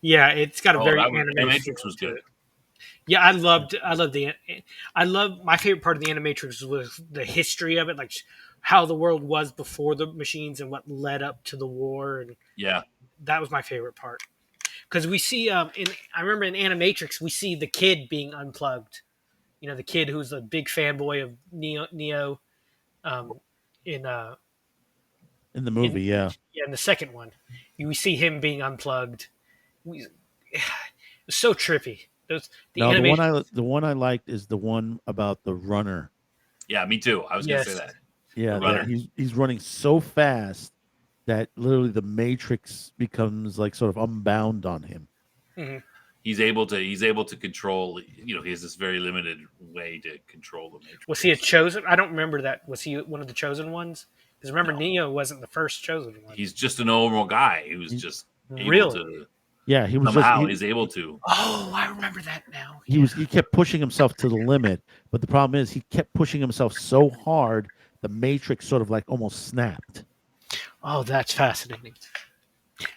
Yeah, it's got a Oh, very that was animated feel Animatrix was to good. it. Yeah, I love my favorite part of the Animatrix was the history of it, like how the world was before the machines and what led up to the war, and Yeah, that was my favorite part. Because we see, I remember in Animatrix we see the kid being unplugged. You know, the kid who's a big fanboy of Neo, um, in in the in movie. Yeah, yeah, in the second one, we see him being unplugged. We, it's so trippy. The no, animation, the one I liked is the one about the runner. yeah, me too. I was gonna say yes, that. The Yeah, that runner. he's running so fast that literally the Matrix becomes like sort of unbound on him. mhm. He's able to control. You know, he has this very limited way to control the Was he a Matrix. chosen? I don't remember that. Was he one of the chosen ones? Because remember, No, Neo wasn't the first chosen one. he's just a normal guy who's He, just able Really? to yeah, he was just somehow is able to. Oh, I remember that now. he Yeah. was he kept pushing himself to the limit, but the problem is he kept pushing himself so hard the Matrix sort of like almost snapped. Oh, that's fascinating.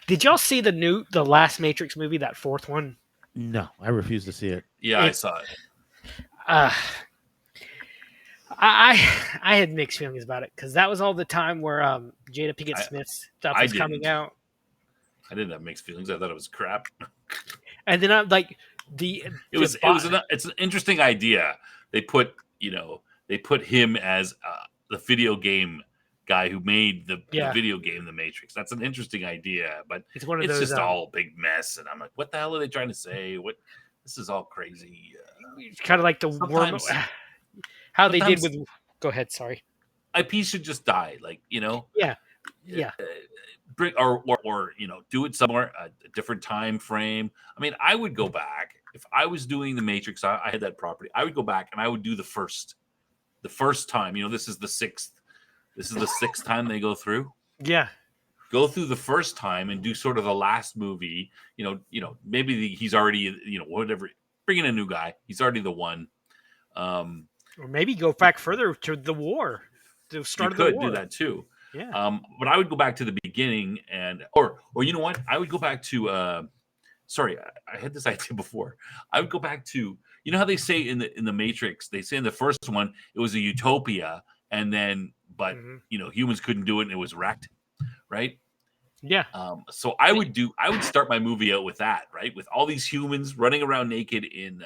Did y'all see the last Matrix movie, that fourth one? No, I refuse to see it. Yeah, I It's saw it. uh, I had mixed feelings about it because that was all the time where Jada Pinkett I Smith's stuff I was coming didn't. out, I didn't have mixed feelings. I thought it was crap. and then I'm like the It's an interesting idea. They put they put him as the video game guy who made the yeah, video game The Matrix. That's an interesting idea, but it's one of it's those just all a big mess. And I'm like, what the hell are they trying to say? What this is all crazy. it's kind of like the worm Sometimes how they did sometimes with. Go ahead, sorry. IP should just die. Like Yeah, yeah. bring or do it somewhere a different time frame. I mean, I would go back if I was doing the Matrix. I had that property. I would go back and I would do the first time. This is the sixth time they go through. Yeah. Go through the first time and do sort of the last movie. Maybe he's already whatever. Bring in a new guy. He's already the one. Or maybe go back further to the war, to You start of the could war. do that too. Yeah. But I would go back to the beginning or you know what? I would go back to sorry, I had this idea before. I would go back to how they say in the Matrix, they say in the first one it was a utopia, and then but Mhm. humans couldn't do it and it was wrecked, right? Yeah. So I would start my movie out with that, right? With all these humans running around naked in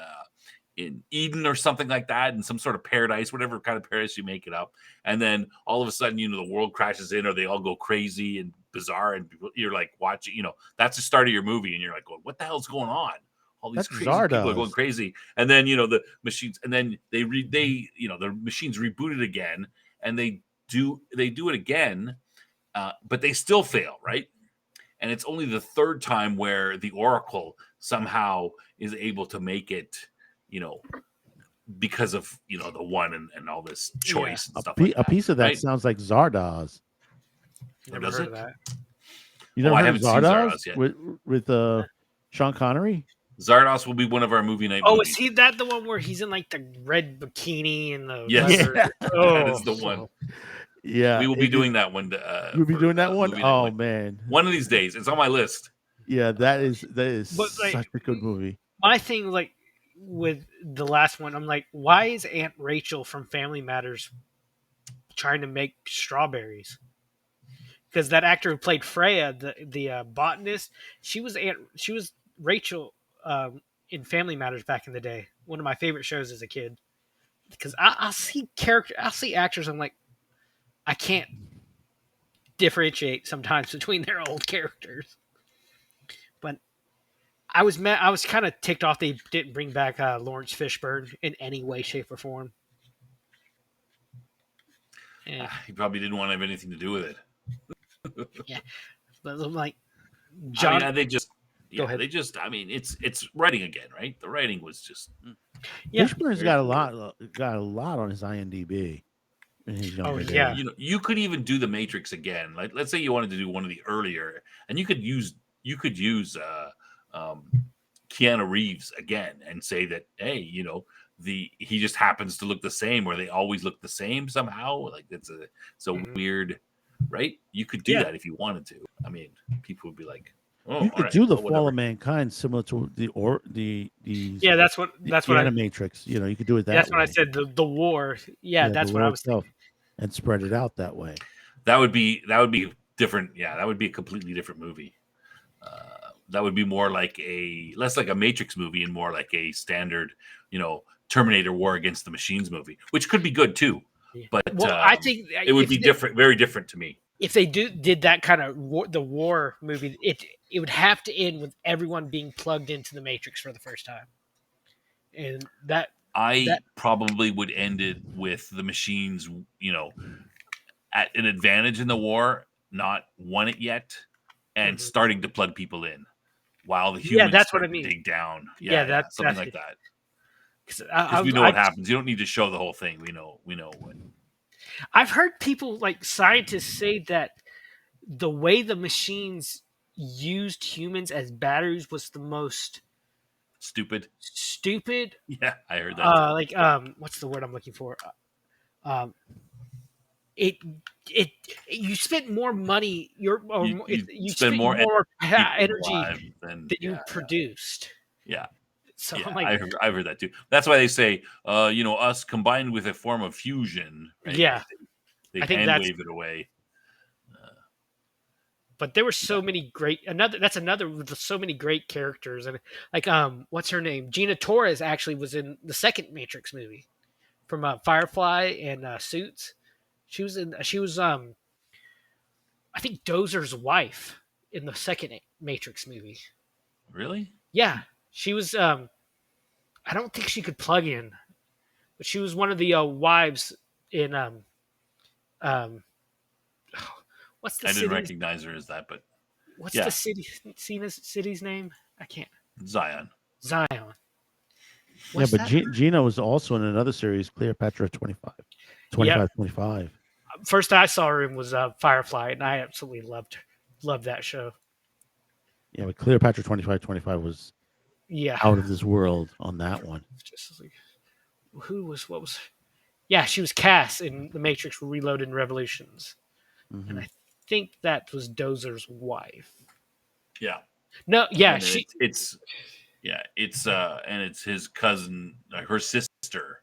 Eden or something like that, in some sort of paradise, whatever kind of paradise you make it up, and then all of a sudden, the world crashes in, or they all go crazy and bizarre, and you're like watching, that's the start of your movie, and you're like, going, what the hell's going on? All these That's crazy people are going Zardoz. crazy, and then the machines, and then the machines reboot it again, and they do it again, but they still fail, right? And it's only the third time where the Oracle somehow is able to make it, because of the one and all this choice and stuff like A that. piece of that right? sounds like Zardoz. Never does heard it? of that. You never I heard of haven't seen Zardoz Zardoz yet. with Sean Connery? Zardoz will be one of our movie night Oh, movies. is he that the one where he's in like the red bikini and the Yes. leather? Yeah. Oh, That is the one. Yeah, We will be doing that one. You'll be doing that one. movie night Oh one. man, One of these days. It's on my list. yeah, that is But, like, such a good movie. my thing, like with the last one, I'm like, why is Aunt Rachel from Family Matters trying to make strawberries? Because that actor who played Freya, the botanist, she was Rachel in Family Matters back in the day. One of my favorite shows as a kid. Because I'll see actors. I'm like, I can't differentiate sometimes between their old characters. But I was kind of ticked off they didn't bring back Lawrence Fishburne in any way, shape, or form. He probably didn't want to have anything to do with it. Yeah, but I'm like, John. I mean, Go ahead. They just. I mean, it's writing again, right? The writing was just. Yeah. Fishburne's got a lot on his IMDb. Oh yeah. You could even do the Matrix again. Like, let's say you wanted to do one of the earlier, and you could use Keanu Reeves again and say that, hey, he just happens to look the same, or they always look the same somehow. Like it's a weird, right? You could do that if you wanted to. I mean, people would be like, Oh, You all could right. do the Well, Fall whatever. of Mankind similar to the Yeah, that's what the that's what I Animatrix. You know, you could do it that that's what I way. said. The war. Yeah, Yeah, the that's what I war was thinking. itself, and spread it out that way. That would be different. Yeah, that would be a completely different movie. That would be more like less like a Matrix movie and more like a standard, Terminator War Against the Machines movie, which could be good too. Yeah. But Well, I think it would if be different, very different to me. if they did that kind of the war movie, it would have to end with everyone being plugged into the Matrix for the first time, and I that probably would end it with the machines, at an advantage in the war, not won it yet, and mhm. starting to plug people in while the Yeah, humans that's what I start to mean. dig down. Yeah, Yeah, something that's like it. that. 'Cause Because we know what happens. You don't need to show the whole thing. We know what. I've heard people like scientists say that the way the machines used humans as batteries was the most Stupid. stupid. Yeah, I heard that too. Like what's the word I'm looking for? Um, it it you spent more money. You spend spent more more people energy alive than that you produced. yeah. So Yeah, I'm like, I've heard that too. That's why they say, us combined with a form of fusion, right? yeah, They I think hand that's. wave it away. But there were Yeah. so many great another with so many great characters, and like what's her name? Gina Torres actually was in the second Matrix movie from Firefly and Suits. She was I think Dozer's wife in the second Matrix movie. Really? Yeah, she was I don't think she could plug in, but she was one of the wives in um what's the I didn't city? recognize her as that, but What's the yeah, city's name? I can't. Zion. Zion. Yeah, What's but that? Gina was also in another series, Cleopatra 25, Yep. 25. First I saw her in was Firefly, and I absolutely loved that show. Yeah, but Cleopatra 25 was Yeah. out of this world on that one. Just like, what was? Yeah, she was Cass in The Matrix Reloaded and Revolutions, and Hmm. I think that was Dozer's wife. Yeah. No, yeah, And then it's his cousin, her sister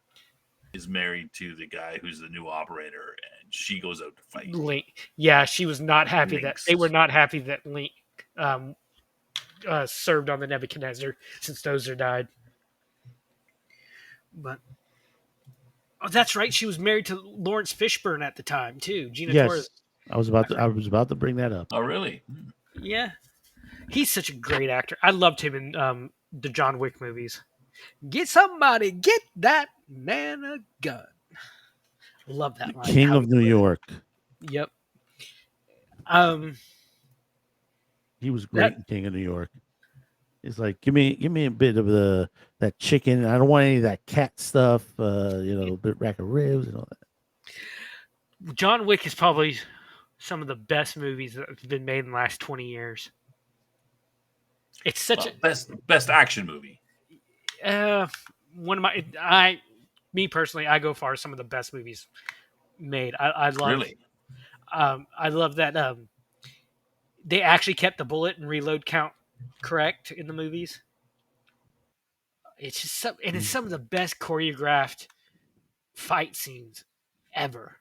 is married to the guy who's the new operator, and she goes out to fight. Link. Yeah, she was not happy that Lynx. they were not happy that Link um, served on the Nebuchadnezzar since Dozer died. But that's right. She was married to Lawrence Fishburne at the time too. Gina Torres. Yes, I was about to bring that up. Oh, really? Yeah, he's such a great actor. I loved him in the John Wick movies. Get that man a gun. Love that line. King of New York. Yep. He was great in King of New York. It's like give me a bit of that chicken. I don't want any of that cat stuff. A bit rack of ribs and all that. John Wick is probably some of the best movies that have been made in the last 20 years. It's such best action movie. One of me personally, I go far as some of the best movies made. I love Really? I love that they actually kept the bullet and reload count correct in the movies. It's just it's some of the best choreographed fight scenes ever.